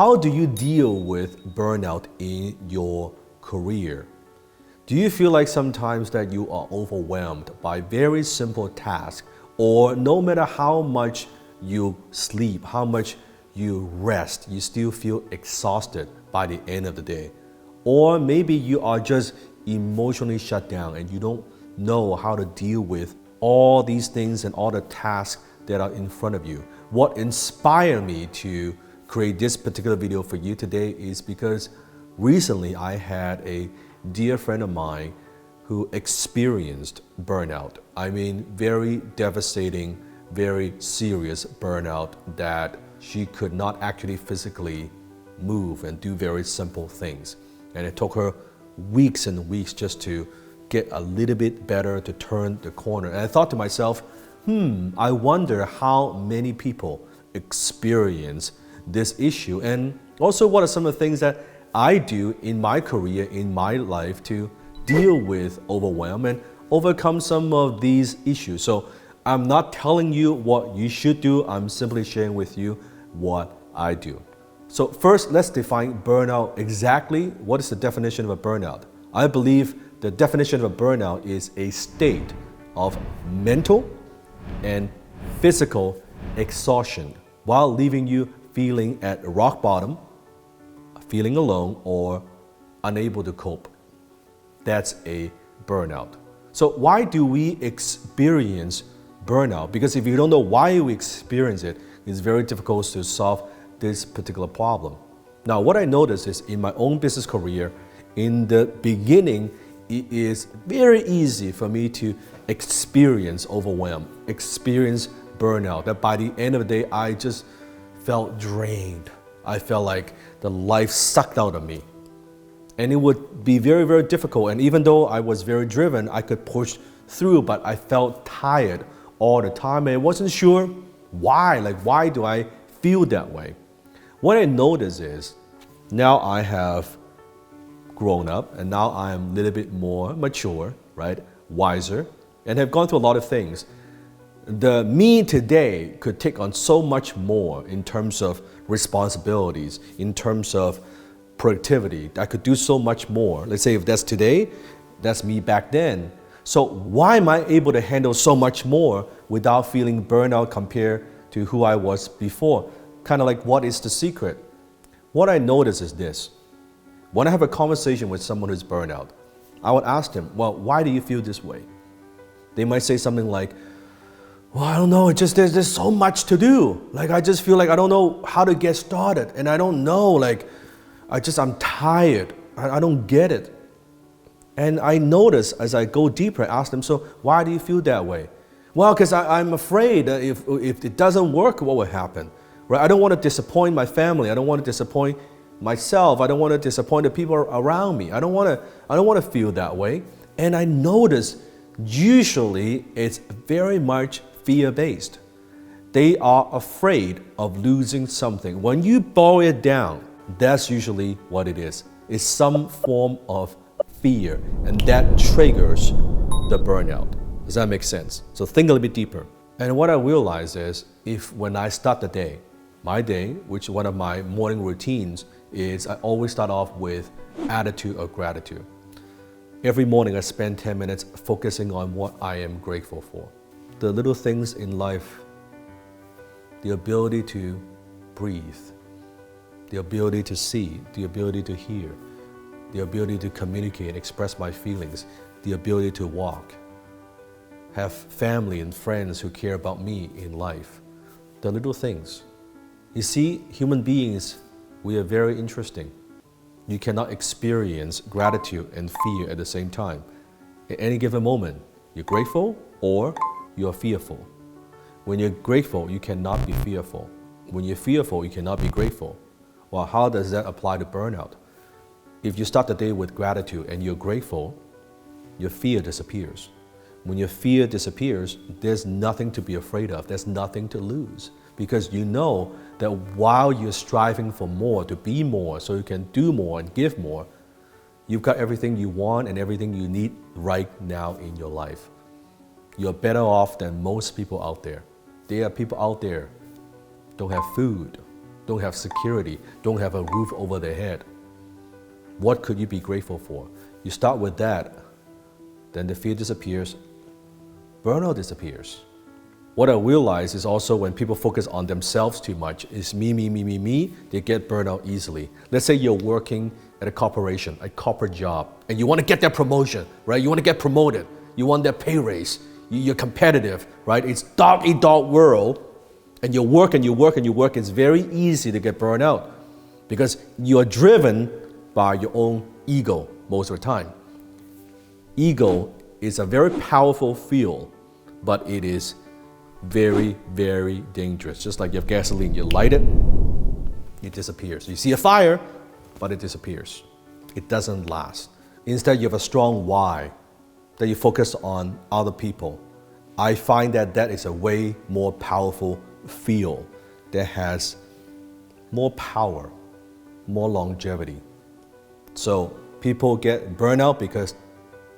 How do you deal with burnout in your career? Do you feel like sometimes that you are overwhelmed by very simple tasks, or no matter how much you sleep, how much you rest, you still feel exhausted by the end of the day? Or maybe you are just emotionally shut down and you don't know how to deal with all these things and all the tasks that are in front of you. What inspired me to create this particular video for you today is because recently I had a dear friend of mine who experienced burnout. I mean, very devastating, very serious burnout that she could not actually physically move and do very simple things. And it took her weeks and weeks just to get a little bit better, to turn the corner. And I thought to myself, I wonder how many people experience this issue, and also what are some of the things that I do in my career, in my life, to deal with overwhelm and overcome some of these issues. So I'm not telling you what you should do, I'm simply sharing with you what I do. So first, let's define burnout exactly. What is the definition of a burnout? I believe the definition of a burnout is a state of mental and physical exhaustion while leaving you feeling at rock bottom, feeling alone, or unable to cope. That's a burnout. So why do we experience burnout? Because if you don't know why we experience it, it's very difficult to solve this particular problem. Now, what I noticed is in my own business career, in the beginning, it is very easy for me to experience overwhelm, experience burnout, that by the end of the day, I just felt drained. I felt like the life sucked out of me. And it would be very, very difficult. And even though I was very driven, I could push through, but I felt tired all the time. And I wasn't sure why. Like, why do I feel that way? What I noticed is now I have grown up and now I'm a little bit more mature, right? Wiser, and have gone through a lot of things. The me today could take on so much more in terms of responsibilities, in terms of productivity. I could do so much more. Let's say if that's today, that's me back then. So why am I able to handle so much more without feeling burnout compared to who I was before? Kind of like, what is the secret? What I notice is this. When I have a conversation with someone who's burnt out, I would ask them, well, why do you feel this way? They might say something like, well, I don't know, it's just there's so much to do. Like, I just feel like I don't know how to get started. And I don't know, like, I'm tired. I don't get it. And I notice as I go deeper, I ask them, so why do you feel that way? Well, because I'm afraid that if it doesn't work, what will happen? Right? I don't want to disappoint my family. I don't want to disappoint myself. I don't want to disappoint the people around me. I don't want to feel that way. And I notice usually it's very much fear-based. They are afraid of losing something. When you boil it down, that's usually what it is. It's some form of fear, and that triggers the burnout. Does that make sense? So think a little bit deeper. And what I realize is, if when I start the day, my day, which one of my morning routines is I always start off with attitude of gratitude. Every morning I spend 10 minutes focusing on what I am grateful for. The little things in life, the ability to breathe, the ability to see, the ability to hear, the ability to communicate, express my feelings, the ability to walk, have family and friends who care about me in life. The little things. You see, human beings, we are very interesting. You cannot experience gratitude and fear at the same time. At any given moment, you're grateful or you're fearful. When you're grateful, you cannot be fearful. When you're fearful, you cannot be grateful. Well, how does that apply to burnout? If you start the day with gratitude and you're grateful, your fear disappears. When your fear disappears, there's nothing to be afraid of. There's nothing to lose. Because you know that while you're striving for more, to be more, so you can do more and give more, you've got everything you want and everything you need right now in your life. You're better off than most people out there. There are people out there don't have food, don't have security, don't have a roof over their head. What could you be grateful for? You start with that, then the fear disappears, burnout disappears. What I realize is also when people focus on themselves too much, is me, they get burnout easily. Let's say you're working at a corporation, a corporate job, and you want to get that promotion, right? You want to get promoted, you want that pay raise, you're competitive, right? It's a dark world, and you work and you work and you work. It's very easy to get burned out because you're driven by your own ego most of the time. Ego is a very powerful fuel, but it is very, very dangerous. Just like you have gasoline, you light it, it disappears. You see a fire, but it disappears. It doesn't last. Instead, you have a strong why that you focus on other people. I find that that is a way more powerful fuel that has more power, more longevity. So people get burned out because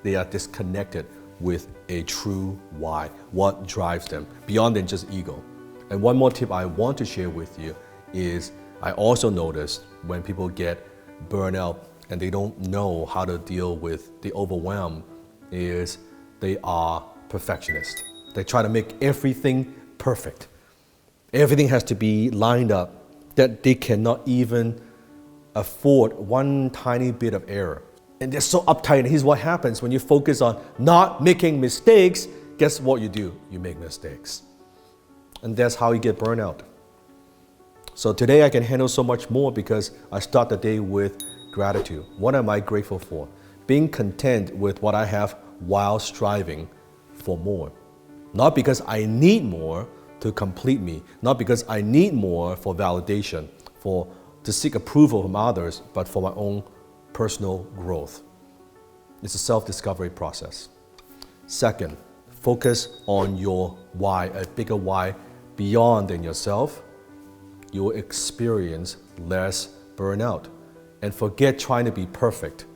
they are disconnected with a true why, what drives them, beyond than just ego. And one more tip I want to share with you is I also noticed when people get burned out and they don't know how to deal with the overwhelm is they are perfectionists. They try to make everything perfect. Everything has to be lined up, that they cannot even afford one tiny bit of error. And they're so uptight, and here's what happens when you focus on not making mistakes. Guess what you do? You make mistakes. And that's how you get burned out. So today I can handle so much more because I start the day with gratitude. What am I grateful for? Being content with what I have while striving for more. Not because I need more to complete me, not because I need more for validation, to seek approval from others, but for my own personal growth. It's a self-discovery process. Second, focus on your why, a bigger why beyond than yourself. You will experience less burnout. And forget trying to be perfect.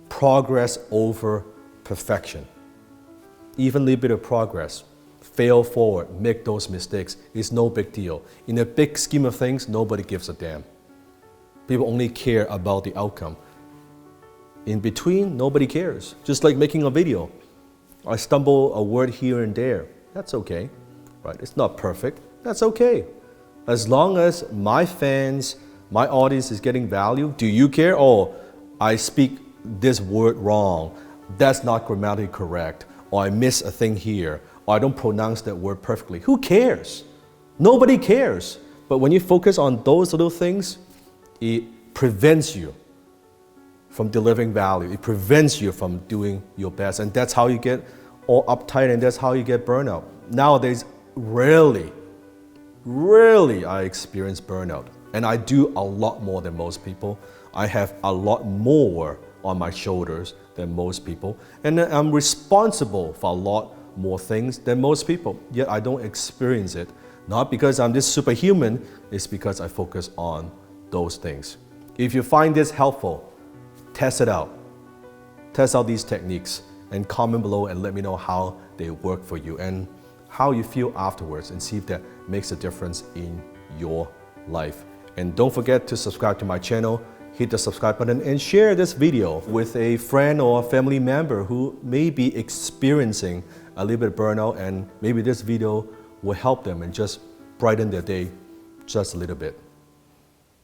Progress over perfection. Even a little bit of progress. Fail forward, make those mistakes. It's no big deal. In the big scheme of things, nobody gives a damn. People only care about the outcome. In between, nobody cares. Just like making a video. I stumble a word here and there. That's okay, right? It's not perfect. That's okay. As long as my fans, my audience is getting value, do you care? Oh, I speak this word wrong. That's not grammatically correct. Or I miss a thing here. Or I don't pronounce that word perfectly. Who cares? Nobody cares. But when you focus on those little things, it prevents you from delivering value. It prevents you from doing your best. And that's how you get all uptight, and that's how you get burnout. Nowadays, rarely I experience burnout. And I do a lot more than most people. I have a lot more on my shoulders than most people. And I'm responsible for a lot more things than most people. Yet I don't experience it. Not because I'm this superhuman, it's because I focus on those things. If you find this helpful, test it out. Test out these techniques and comment below and let me know how they work for you and how you feel afterwards, and see if that makes a difference in your life. And don't forget to subscribe to my channel, hit the subscribe button, and share this video with a friend or a family member who may be experiencing a little bit of burnout, and maybe this video will help them and just brighten their day just a little bit.